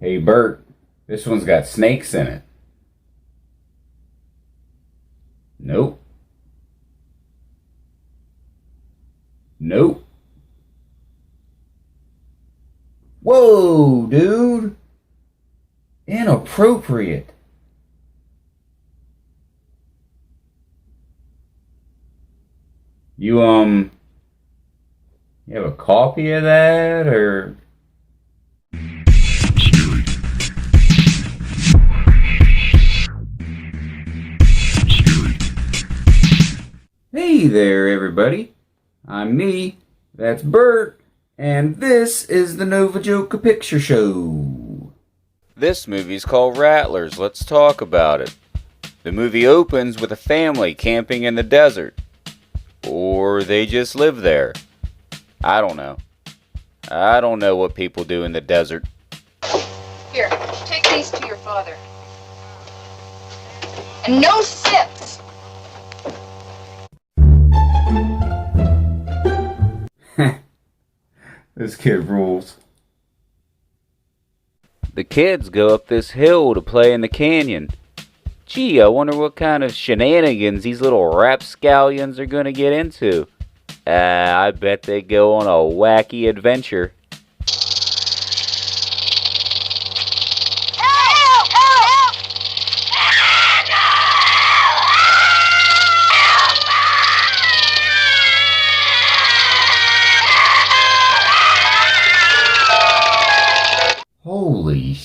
Hey Bert, this one's got snakes in it. Nope. Nope. Whoa, dude. Inappropriate. You, you have a copy of that, or? Hey there, everybody. I'm me, that's Bert, and this is the Novajoka Picture Show. This movie's called Rattlers. Let's talk about it. The movie opens with a family camping in the desert. Or they just live there. I don't know. I don't know what people do in the desert. Here, take these to your father. And no sips! This kid rules. The kids go up this hill to play in the canyon. Gee, I wonder what kind of shenanigans these little rapscallions are gonna get into. I bet they go on a wacky adventure. Help! Help! Holy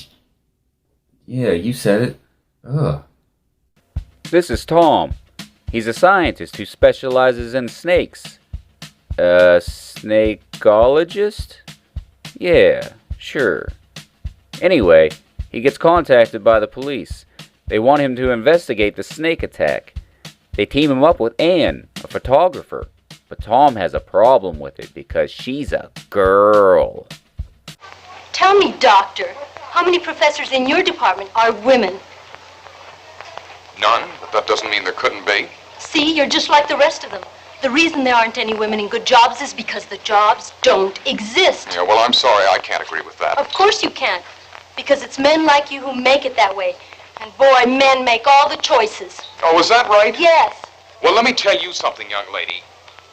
yeah, you said it. Ugh. This is Tom. He's a scientist who specializes in snakes. A snakeologist? Yeah, sure. Anyway, he gets contacted by the police. They want him to investigate the snake attack. They team him up with Anne, a photographer. But Tom has a problem with it because she's a girl. Tell me, doctor, how many professors in your department are women? None, but that doesn't mean there couldn't be. See, you're just like the rest of them. The reason there aren't any women in good jobs is because the jobs don't exist. Yeah, well, I'm sorry, I can't agree with that. Of course you can't, because it's men like you who make it that way. And boy, men make all the choices. Oh, is that right? Yes. Well, let me tell you something, young lady.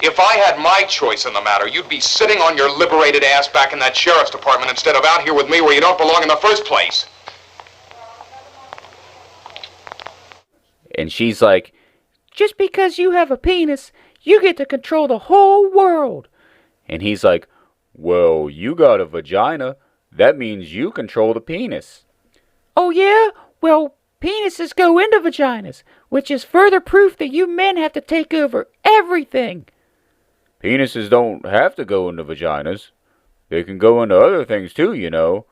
If I had my choice in the matter, you'd be sitting on your liberated ass back in that sheriff's department instead of out here with me where you don't belong in the first place. And she's like, just because you have a penis, you get to control the whole world. And he's like, well, you got a vagina. That means you control the penis. Oh, yeah? Well, penises go into vaginas, which is further proof that you men have to take over everything. Penises don't have to go into vaginas. They can go into other things too, you know.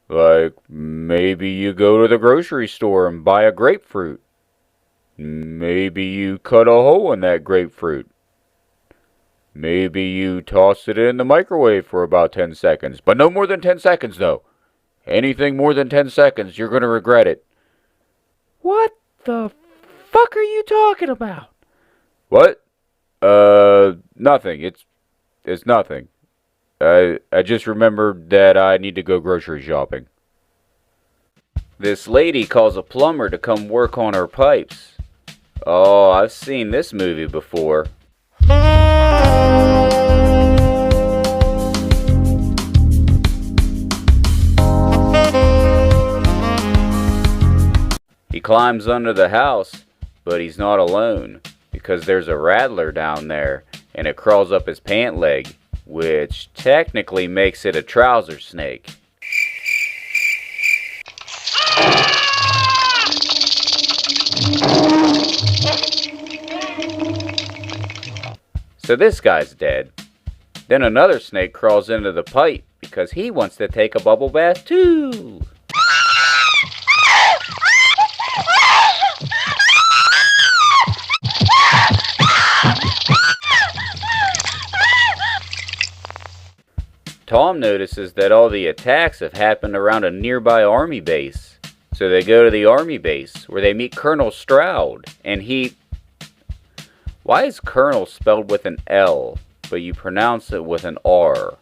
Like, maybe you go to the grocery store and buy a grapefruit. Maybe you cut a hole in that grapefruit. Maybe you toss it in the microwave for about 10 seconds. But no more than 10 seconds, though. Anything more than 10 seconds, you're going to regret it. What the fuck are you talking about? What? Nothing. It's nothing. I just remembered that I need to go grocery shopping. This lady calls a plumber to come work on her pipes. Oh, I've seen this movie before. He climbs under the house, but he's not alone, because there's a rattler down there, and it crawls up his pant leg, which technically makes it a trouser snake. So this guy's dead. Then another snake crawls into the pipe because he wants to take a bubble bath too. Tom notices that all the attacks have happened around a nearby army base. So they go to the army base where they meet Colonel Stroud, and he... Why is Colonel spelled with an L, but you pronounce it with an R?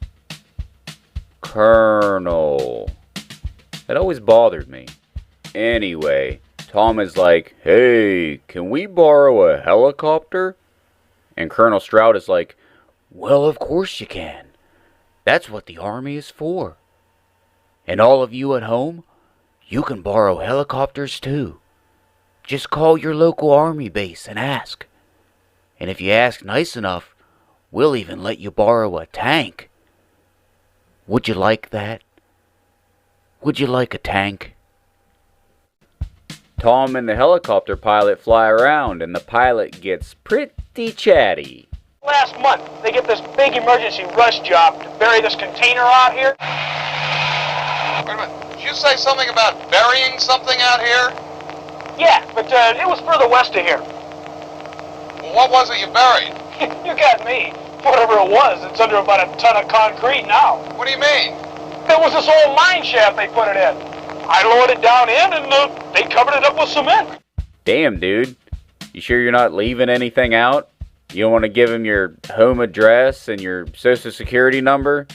Colonel. That always bothered me. Anyway, Tom is like, "Hey, can we borrow a helicopter?" And Colonel Stroud is like, "Well, of course you can. That's what the Army is for. And all of you at home, you can borrow helicopters too. Just call your local Army base and ask. And if you ask nice enough, we'll even let you borrow a tank. Would you like that? Would you like a tank?" Tom and the helicopter pilot fly around, and the pilot gets pretty chatty. Last month, they get this big emergency rush job to bury this container out here. Wait a minute. Did you say something about burying something out here? Yeah, but it was further west of here. Well, what was it you buried? You got me. Whatever it was, it's under about a ton of concrete now. What do you mean? There was this old mine shaft they put it in. I lowered it down in, and they covered it up with cement. Damn, dude. You sure you're not leaving anything out? You don't want to give him your home address and your social security number?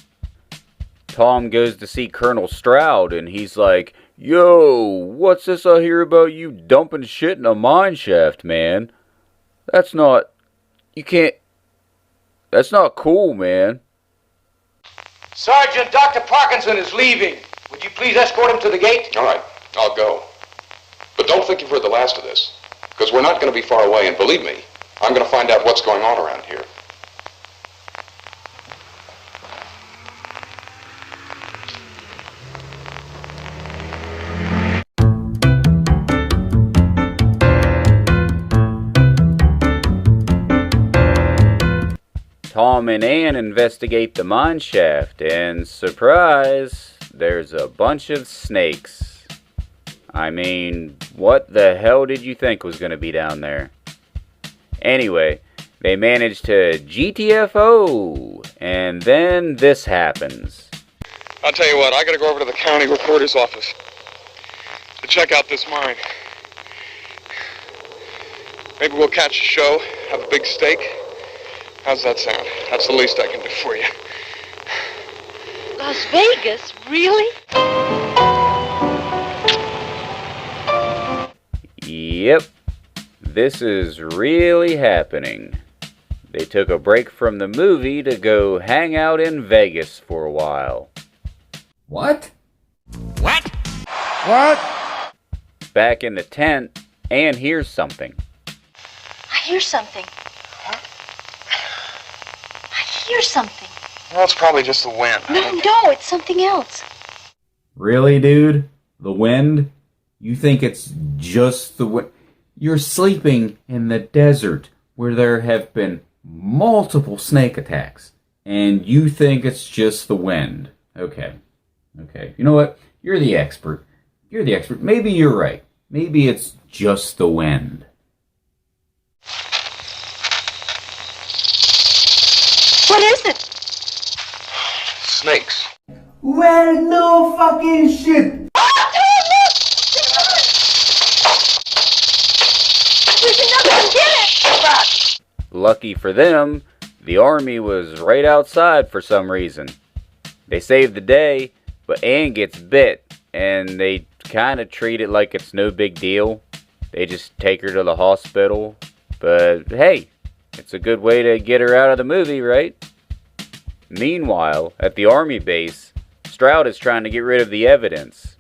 Tom goes to see Colonel Stroud, and he's like, "Yo, what's this I hear about you dumping shit in a mine shaft, man? That's not cool, man." Sergeant, Dr. Parkinson is leaving. Would you please escort him to the gate? All right, I'll go. But don't think you've heard the last of this, because we're not going to be far away, and believe me, I'm going to find out what's going on around here. Tom and Ann investigate the mine shaft, and surprise, there's a bunch of snakes. I mean, what the hell did you think was going to be down there? Anyway, they manage to GTFO, and then this happens. I'll tell you what, I got to go over to the county reporter's office to check out this mine. Maybe we'll catch a show, have a big steak. How's that sound? That's the least I can do for you. Las Vegas? Really? Yep, this is really happening. They took a break from the movie to go hang out in Vegas for a while. What? What? What? Back in the tent, Ann hears something. I hear something. I hear something. Well, it's probably just the wind. No, it's something else. Really, dude? The wind? You think it's just the wind? You're sleeping in the desert where there have been multiple snake attacks, and you think it's just the wind. Okay. You know what? You're the expert. Maybe you're right. Maybe it's just the wind. What is it? Snakes. Well, no fucking shit. We can never get it! Lucky for them, the army was right outside for some reason. They saved the day, but Ann gets bit, and they kind of treat it like it's no big deal. They just take her to the hospital. But hey, it's a good way to get her out of the movie, right? Meanwhile, at the army base, Stroud is trying to get rid of the evidence.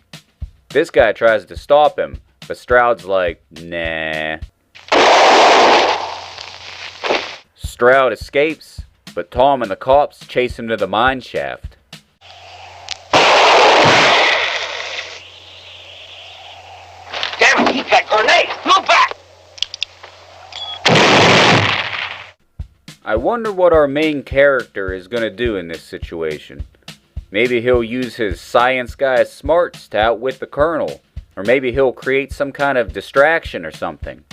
This guy tries to stop him, but Stroud's like, nah. Stroud escapes, but Tom and the cops chase him to the mine shaft. Damn it, keep that grenade! Move back! I wonder what our main character is going to do in this situation. Maybe he'll use his science guy smarts to outwit the colonel. Or maybe he'll create some kind of distraction or something.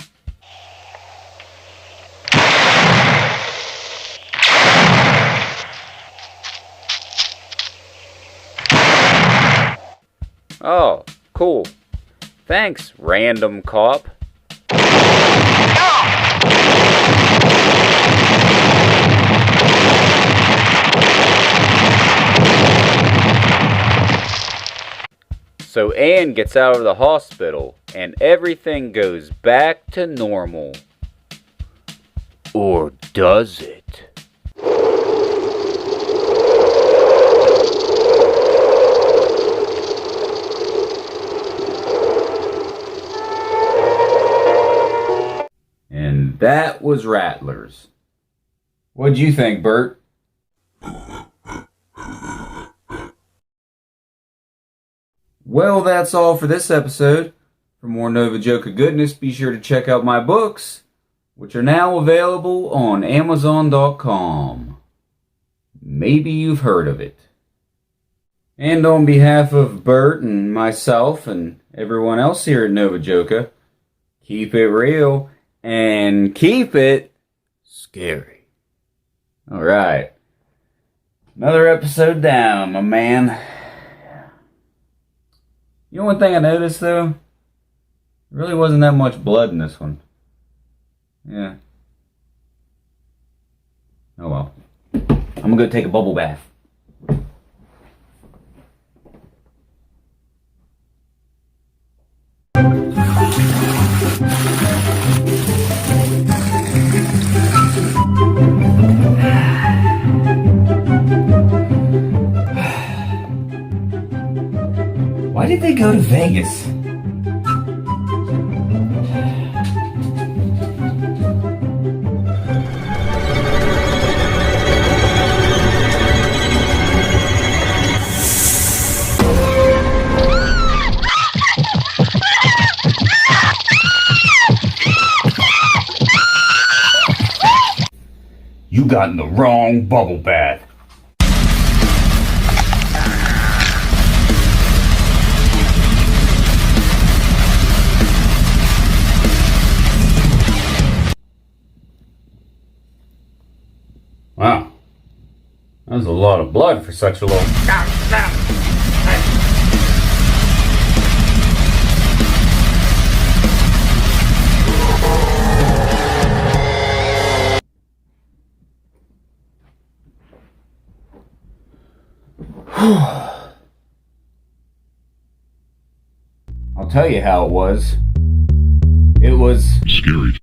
Oh, cool. Thanks, random cop. So Anne gets out of the hospital and everything goes back to normal. Or does it? And that was Rattlers. What'd you think, Bert? Well, that's all for this episode. For more Novajoka goodness, be sure to check out my books, which are now available on Amazon.com. Maybe you've heard of it. And on behalf of Bert and myself and everyone else here at Novajoka, keep it real and keep it scary. Alright. Another episode down, my man. You know one thing I noticed, though? There really wasn't that much blood in this one. Yeah. Oh well. I'm gonna go take a bubble bath. Why did they go to Vegas? You got in the wrong bubble bath. Wow. That was a lot of blood for such a little... I'll tell you how it was. It was... scary.